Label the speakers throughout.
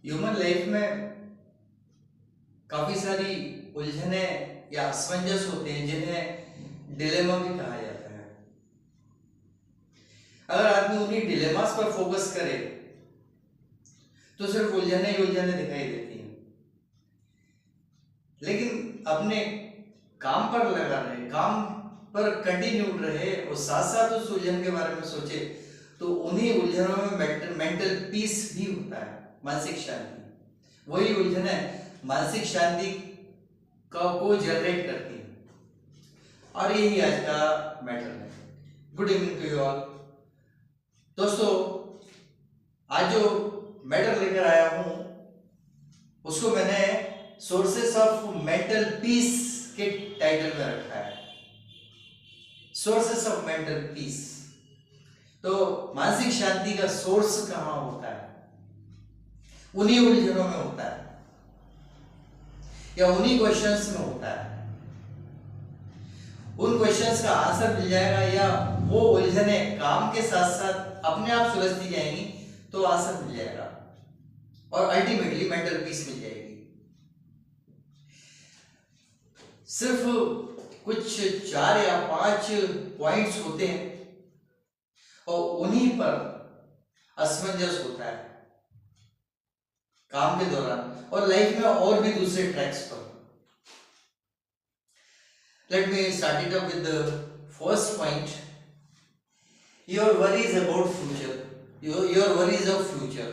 Speaker 1: Human life में काफी सारी उलझने या असमंजस होते हैं जिन्हें डिलेमा भी कहा जाता है। अगर आदमी उन्हीं डिलेमास पर फोकस करे तो सिर्फ उलझने ही उलझने दिखाई देती हैं, लेकिन अपने काम पर लगा रहे, काम पर कंटिन्यू रहे और साथ साथ उस उलझन के बारे में सोचे तो उन्हीं उलझनों में मेंटल पीस भी होता है, मानसिक शांति। वही उलझने मानसिक शांति को जनरेट करती है और यही आज का मैटर है। Good evening to you all दोस्तों। आज जो मैटर लेकर आया हूं उसको मैंने सोर्सेस ऑफ मेंटल पीस के टाइटल में रखा है। सोर्सेस ऑफ मेंटल पीस, तो मानसिक शांति का सोर्स कहां होता है? उन्हीं उलझनों में होता है या उन्हीं क्वेश्चंस में होता है। उन क्वेश्चंस का आंसर मिल जाएगा या वो उलझने काम के साथ साथ अपने आप सुलझती जाएंगी तो आंसर मिल जाएगा और अल्टीमेटली मेंटल पीस मिल जाएगी। सिर्फ कुछ 4 या 5 पॉइंट्स होते हैं और उन्हीं पर असमंजस होता है काम के दौरान और लाइफ में और भी दूसरे ट्रैक्स पर। Let me start it up with the first point. Your worries about future. Your worries of future.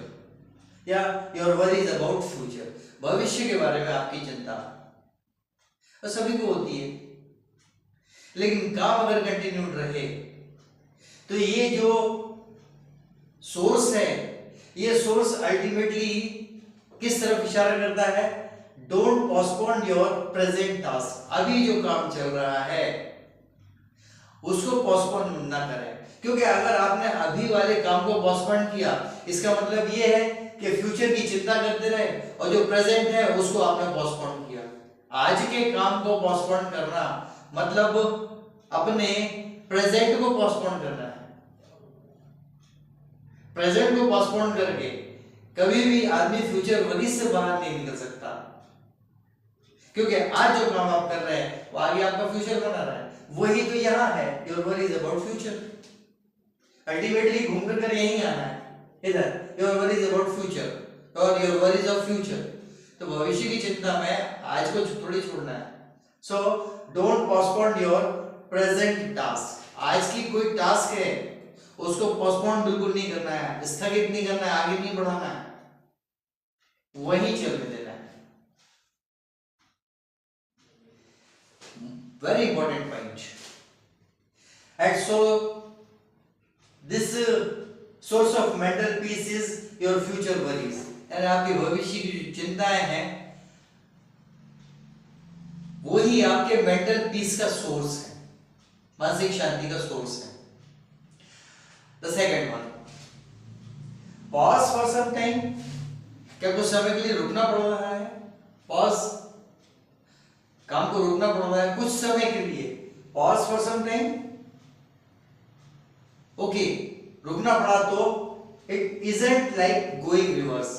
Speaker 1: या your worries about future. भविष्य के बारे में आपकी चिंता और सभी को होती है, लेकिन काम अगर कंटिन्यूड रहे तो ये जो सोर्स है, ये सोर्स अल्टीमेटली किस तरफ इशारा करता है? Don't postpone your present task. अभी जो काम चल रहा है उसको पोस्टपोन ना करें, क्योंकि अगर आपने अभी वाले काम को पोस्टपोन किया इसका मतलब ये है कि फ्यूचर की चिंता करते रहे और जो प्रेजेंट है उसको आपने पोस्टपोन किया। आज के काम को पोस्टपोन करना मतलब अपने प्रेजेंट को पोस्टपोन करना है। प्रेजेंट को पोस्टपोन करके कभी भी आदमी फ्यूचर वरीज से बाहर नहीं निकल सकता, क्योंकि आज जो काम आप कर रहे हैं वो आगे आपका फ्यूचर बना रहा है। वही तो यहाँ है, your worries about future. Ultimately घूम कर यहीं आना है इधर, योर वरीज अबाउट फ्यूचर और योर वरीज ऑफ फ्यूचर। तो भविष्य की चिंता में आज को थोड़ी छोड़ना है। So don't postpone your present task. आज की कोई टास्क है उसको पोस्टपोन बिल्कुल नहीं करना है, स्थगित नहीं करना है, आगे नहीं बढ़ाना है, वहीं चलने देना है। Very important point. And so this source of mental piece is your future worries. यानी आपकी भविष्य की जो चिंताएं हैं वही आपके मेंटल पीस का सोर्स है, मानसिक शांति का सोर्स है। The second one, pause for some time. क्या कुछ समय के लिए रुकना पड़ रहा है? पॉज, काम को रुकना पड़ रहा है कुछ समय के लिए। Pause for some time, okay, रुकना पड़ा तो it isn't like going reverse.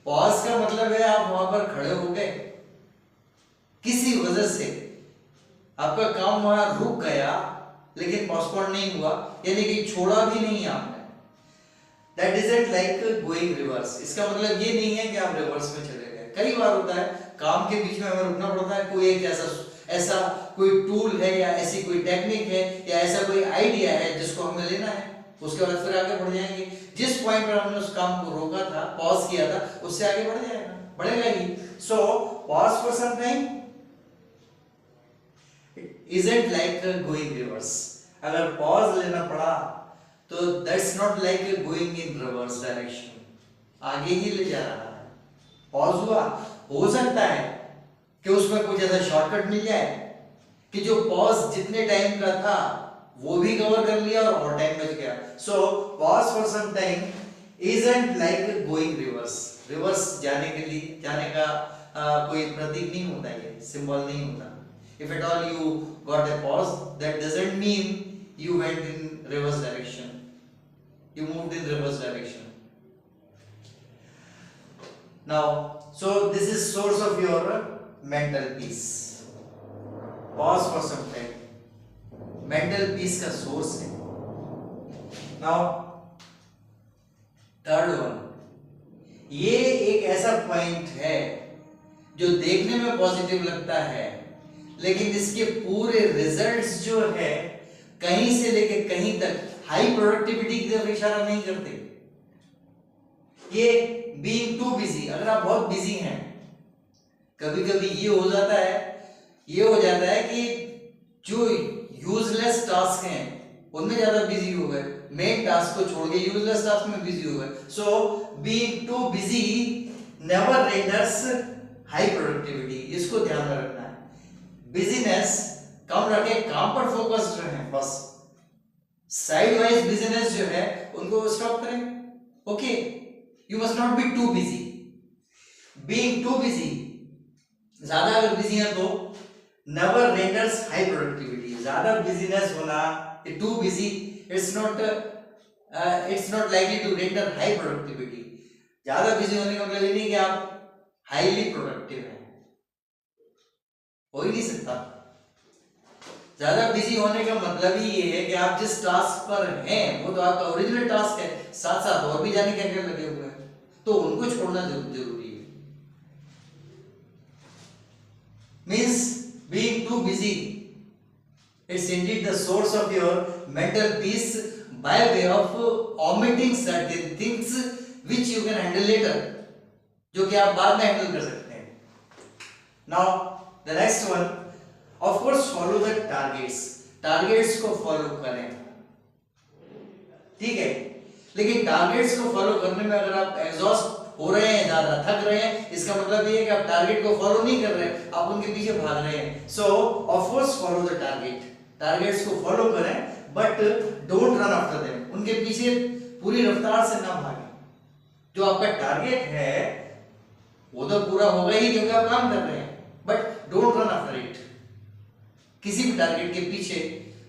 Speaker 1: Pause का मतलब है आप वहां पर खड़े हो गए, किसी वजह से आपका काम वहां रुक गया लेकिन पोस्टपोन नहीं हुआ, यानी कि छोड़ा भी नहीं आपने। That isn't like going reverse. इसका मतलब ये नहीं है कि आप रिवर्स में चले गए। कई बार होता है काम के बीच में हमें रुकना पड़ता है, कोई एक ऐसा कोई टूल है या ऐसी कोई टेक्निक है या ऐसा कोई आइडिया है जिसको हमें लेना है, उसके बाद फिर आगे बढ़ जाएंगे। जिस पॉइंट पर हमने उस काम को रोका था, पॉज किया था, उससे आगे बढ़ जाएगा, बढ़ेगा ही। So pause for some time isn't like going reverse. अगर पॉज लेना पड़ा तो that's not like going in reverse direction, आगे ही ले जा रहा है। पॉज हुआ, हो सकता है कि उसमें कुछ ऐसा शॉर्टकट मिल जाए कि जो पॉज जितने टाइम का था वो भी कवर कर लिया और टाइम बच गया। So pause for some time isn't like going reverse. Reverse जाने के लिए जाने का कोई प्रतीक नहीं होता, ये सिंबल नहीं होता। If at all you got a pause, that doesn't mean you went in reverse direction. You moved in reverse direction. Now, so this is source of your mental peace. Pause for some time. Mental peace का source है. Now, third one. ये एक ऐसा point है जो देखने में positive लगता है, लेकिन इसके पूरे रिजल्ट्स जो है कहीं से लेके कहीं तक हाई प्रोडक्टिविटी की तरफ इशारा नहीं करते. ये बीइंग टू बिजी, अगर आप बहुत बिजी हैं, कभी कभी ये हो जाता है कि जो यूजलेस टास्क हैं उनमें ज्यादा बिजी हो गए, मेन टास्क को छोड़ के यूजलेस टास्क में बिजी हो गए. So being too busy never renders high productivity. इसको ध्यान में रखना है. बिजीनेस कम रखें, काम पर फोकस्ड रहें, बस. साइड वाइज बिजनेस जो है उनको स्टॉप करें. Okay, you must not be too busy. Being too busy, ज्यादा अगर बिजी है तो नेवर रेंडर्स हाई प्रोडक्टिविटी. ज्यादा बिजीनेस होना, too busy, it's not likely to render high productivity. ज्यादा बिजी होने का मतलब ये नहीं कि आप हाईली प्रोडक्टिव हैं, हो ही नहीं सकता. ज्यादा बिजी होने का मतलब ही ये है कि आप जिस टास्क पर हैं वो तो आपका ओरिजिनल टास्क है, साथ साथ और भी जाने क्या क्या लगे हुए हैं, तो उनको छोड़ना जरूरी है. Means being too busy, it's Indeed the source of your mental peace by way of omitting certain things which you can handle later, जो कि आप बाद में हैंडल कर सकते हैं. Now the next one, of course follow the targets. Targets को follow करें, ठीक है, लेकिन टारगेट्स को फॉलो करने में अगर आप एग्जॉस्ट हो रहे हैं, ज्यादा थक रहे हैं, इसका मतलब ये है कि आप टारगेट को फॉलो नहीं कर रहे हैं, आप उनके पीछे भाग रहे हैं. सो of course follow the target. Targets को फॉलो करें but don't run after them. उनके पीछे पूरी रफ्तार से ना भागें. जो आपका टारगेट है वो तो पूरा होगा ही क्योंकि आप काम कर रहे हैं, but don't run after it. किसी भी टारगेट के पीछे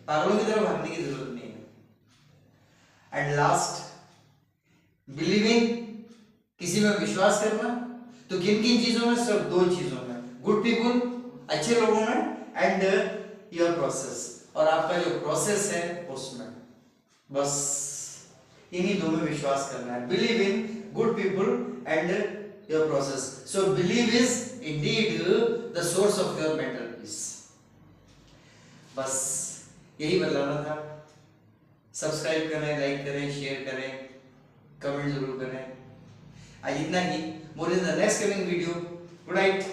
Speaker 1: पागलों की तरह भागने की जरूरत नहीं है. एंड लास्ट, बिलीविंग, किसी में विश्वास करना. तो किन किन चीजों में? सिर्फ दो चीजों में, गुड पीपुल, अच्छे लोगों में, एंड योर प्रोसेस, और आपका जो प्रोसेस है उसमें. बस इन्हीं दो में विश्वास करना है. Believe in good people and your process. So believe is Indeed the source of your mental peace. बस यही बताना था. सब्सक्राइब करें, लाइक करें, शेयर करें, कमेंट जरूर करें. आज इतना ही. More in the next coming video. Good night.